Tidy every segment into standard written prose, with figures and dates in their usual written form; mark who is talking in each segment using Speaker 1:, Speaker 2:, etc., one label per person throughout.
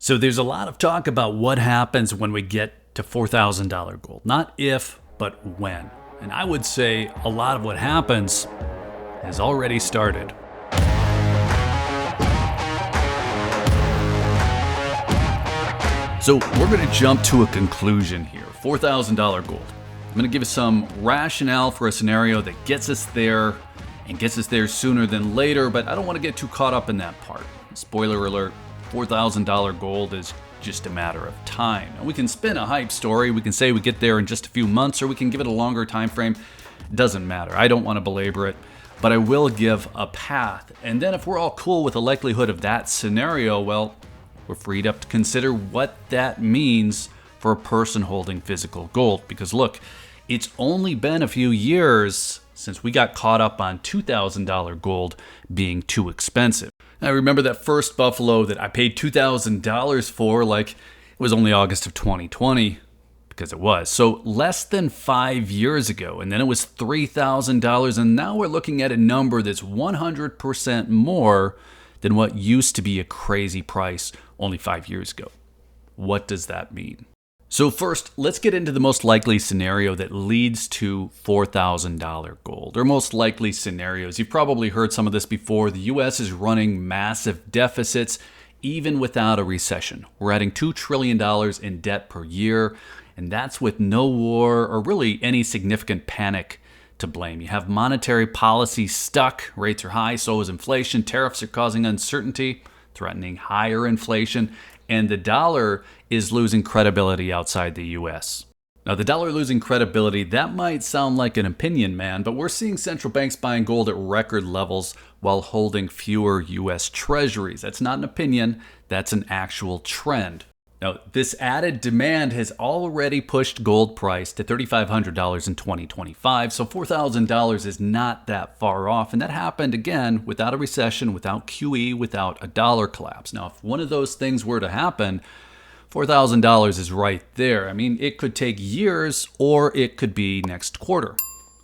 Speaker 1: So there's a lot of talk about what happens when we get to $4,000 gold. Not if, but when. And I would say a lot of what happens has already started. So we're going to jump to a conclusion here. $4,000 gold. I'm going to give you some rationale for a scenario that gets us there and gets us there sooner than later, but I don't want to get too caught up in that part. Spoiler alert, $4,000 gold is just a matter of time. And we can spin a hype story. We can say we get there in just a few months, or we can give it a longer time frame. It doesn't matter. I don't want to belabor it, but I will give a path. And then if we're all cool with the likelihood of that scenario, well, we're freed up to consider what that means for a person holding physical gold. Because look, it's only been a few years since we got caught up on $2,000 gold being too expensive. I remember that first Buffalo that I paid $2,000 for, like it was only August of 2020, because it was. So less than 5 years ago, and then it was $3,000, and now we're looking at a number that's 100% more than what used to be a crazy price only 5 years ago. What does that mean? So first, let's get into the most likely scenario that leads to $4,000 gold, or most likely scenarios. You've probably heard some of this before. The U.S. is running massive deficits, even without a recession. We're adding $2 trillion in debt per year, and that's with no war or really any significant panic to blame. You have monetary policy stuck, rates are high, so is inflation, tariffs are causing uncertainty, threatening higher inflation, and the dollar is losing credibility outside the U.S. Now, the dollar losing credibility, that might sound like an opinion, man, but we're seeing central banks buying gold at record levels while holding fewer U.S. treasuries. That's not an opinion, that's an actual trend. Now, this added demand has already pushed gold price to $3,500 in 2025, so $4,000 is not that far off, and that happened, again, without a recession, without QE, without a dollar collapse. Now, if one of those things were to happen, $4,000 is right there. I mean, it could take years, or it could be next quarter.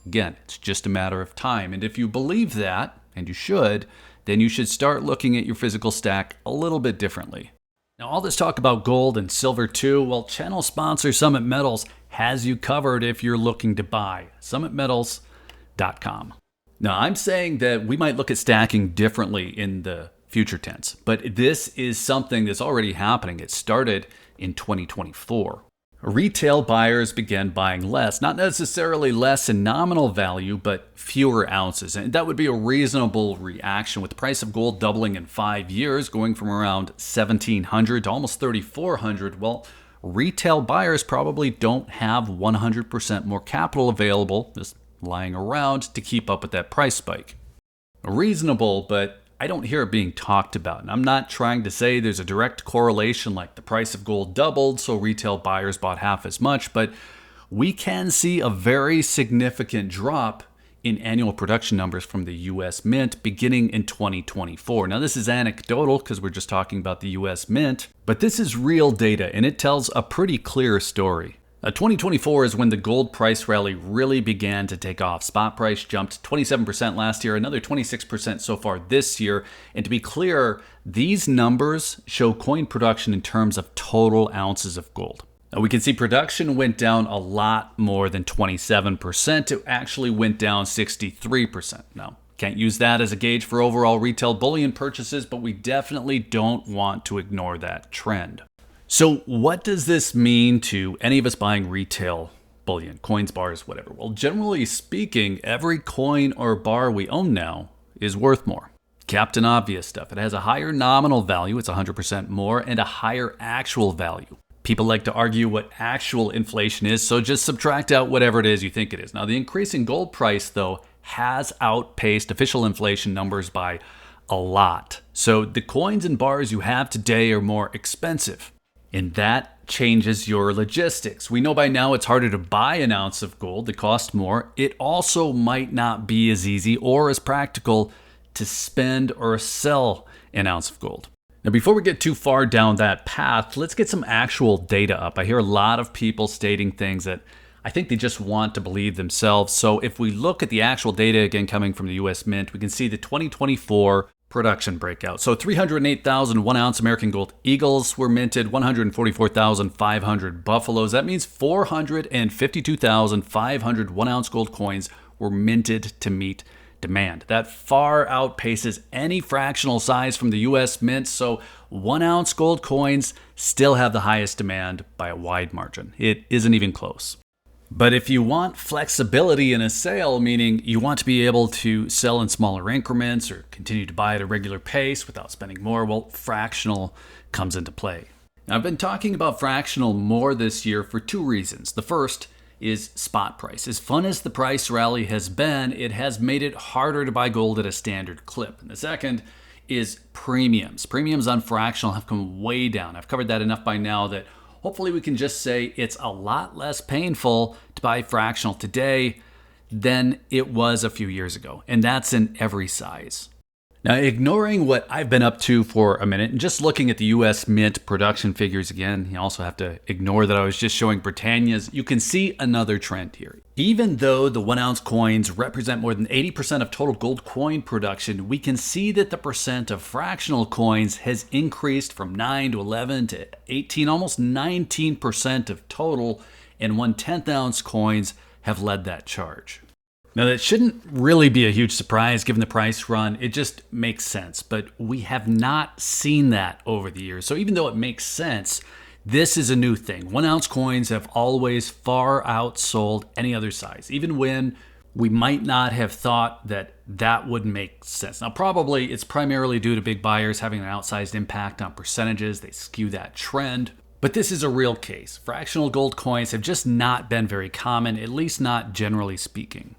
Speaker 1: Again, it's just a matter of time, and if you believe that, and you should, then you should start looking at your physical stack a little bit differently. Now, all this talk about gold and silver too, well, channel sponsor Summit Metals has you covered if you're looking to buy. SummitMetals.com. Now, I'm saying that we might look at stacking differently in the future tense, but this is something that's already happening. It started in 2024. Retail buyers began buying less, not necessarily less in nominal value, but fewer ounces. And that would be a reasonable reaction with the price of gold doubling in 5 years, going from around $1,700 to almost $3,400. Well, retail buyers probably don't have 100% more capital available, just lying around to keep up with that price spike. Reasonable, but I don't hear it being talked about. And I'm not trying to say there's a direct correlation like the price of gold doubled, so retail buyers bought half as much, but we can see a very significant drop in annual production numbers from the U.S. Mint beginning in 2024. Now, this is anecdotal because we're just talking about the U.S. Mint, but this is real data, and it tells a pretty clear story. 2024 is when the gold price rally really began to take off. Spot price jumped 27% last year, another 26% so far this year. And to be clear, these numbers show coin production in terms of total ounces of gold. Now, we can see production went down a lot more than 27%. It actually went down 63%. Now, can't use that as a gauge for overall retail bullion purchases, but we definitely don't want to ignore that trend. So what does this mean to any of us buying retail bullion, coins, bars, whatever? Well, generally speaking, every coin or bar we own now is worth more. Captain Obvious stuff. It has a higher nominal value, it's 100% more, and a higher actual value. People like to argue what actual inflation is, so just subtract out whatever it is you think it is. Now, the increase in gold price, though, has outpaced official inflation numbers by a lot. So the coins and bars you have today are more expensive. And that changes your logistics. We know by now it's harder to buy an ounce of gold. They cost more. It also might not be as easy or as practical to spend or sell an ounce of gold. Now, before we get too far down that path, let's get some actual data up. I hear a lot of people stating things that I think they just want to believe themselves. So if we look at the actual data, again, coming from the U.S. Mint, we can see the 2024 production breakout. So 308,000 1-ounce American Gold Eagles were minted, 144,500 Buffaloes. That means 452,500 1-ounce gold coins were minted to meet demand. That far outpaces any fractional size from the U.S. Mint, so 1-ounce gold coins still have the highest demand by a wide margin. It isn't even close. But if you want flexibility in a sale, meaning you want to be able to sell in smaller increments or continue to buy at a regular pace without spending more, well, fractional comes into play. Now, I've been talking about fractional more this year for two reasons. The first is spot price. As fun as the price rally has been, it has made it harder to buy gold at a standard clip. And the second is premiums. Premiums on fractional have come way down. I've covered that enough by now that hopefully we can just say it's a lot less painful to buy fractional today than it was a few years ago. And that's in every size. Now, ignoring what I've been up to for a minute and just looking at the U.S. Mint production figures again, you also have to ignore that I was just showing Britannia's, you can see another trend here. Even though the 1-ounce coins represent more than 80% of total gold coin production, we can see that the percent of fractional coins has increased from 9 to 11 to 18, almost 19% of total, and 1/10 ounce coins have led that charge. Now, that shouldn't really be a huge surprise given the price run. It just makes sense. But we have not seen that over the years. So even though it makes sense, this is a new thing. 1-ounce coins have always far outsold any other size, even when we might not have thought that that would make sense. Now, probably it's primarily due to big buyers having an outsized impact on percentages. They skew that trend. But this is a real case. Fractional gold coins have just not been very common, at least not generally speaking.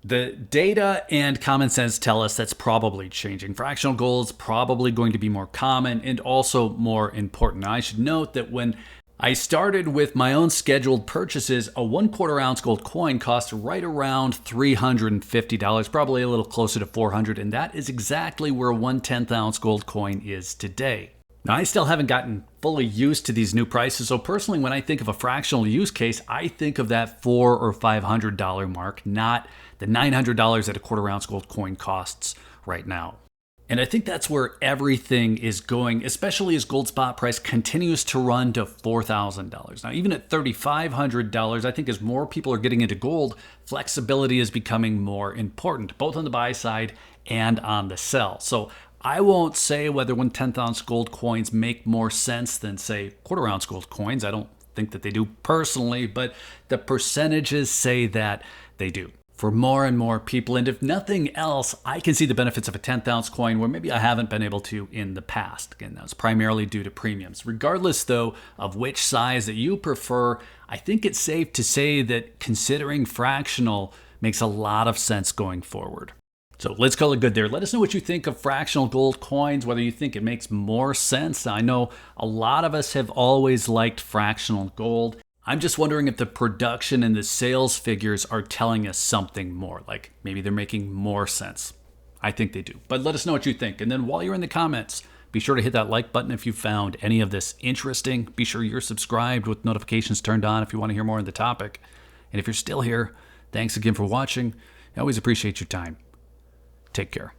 Speaker 1: The data and common sense tell us that's probably changing. Fractional gold's probably going to be more common and also more important. Now, I should note that when I started with my own scheduled purchases, a 1/4 ounce gold coin cost right around $350, probably a little closer to $400, and that is exactly where a 1/10 ounce gold coin is today. Now, I still haven't gotten fully used to these new prices, so personally, when I think of a fractional use case, I think of that $400 or $500 mark, not the $900 that a 1/4 ounce gold coin costs right now. And I think that's where everything is going, especially as gold spot price continues to run to $4,000. Now, even at $3,500, I think as more people are getting into gold, flexibility is becoming more important, both on the buy side and on the sell. So I won't say whether 1/10 ounce gold coins make more sense than, say, 1/4 ounce gold coins. I don't think that they do personally, but the percentages say that they do for more and more people. And if nothing else, I can see the benefits of a 1/10 ounce coin where maybe I haven't been able to in the past. Again, that's primarily due to premiums. Regardless, though, of which size that you prefer, I think it's safe to say that considering fractional makes a lot of sense going forward. So let's call it good there. Let us know what you think of fractional gold coins, whether you think it makes more sense. I know a lot of us have always liked fractional gold. I'm just wondering if the production and the sales figures are telling us something more, like maybe they're making more sense. I think they do. But let us know what you think. And then while you're in the comments, be sure to hit that like button if you found any of this interesting. Be sure you're subscribed with notifications turned on if you want to hear more on the topic. And if you're still here, thanks again for watching. I always appreciate your time. Take care.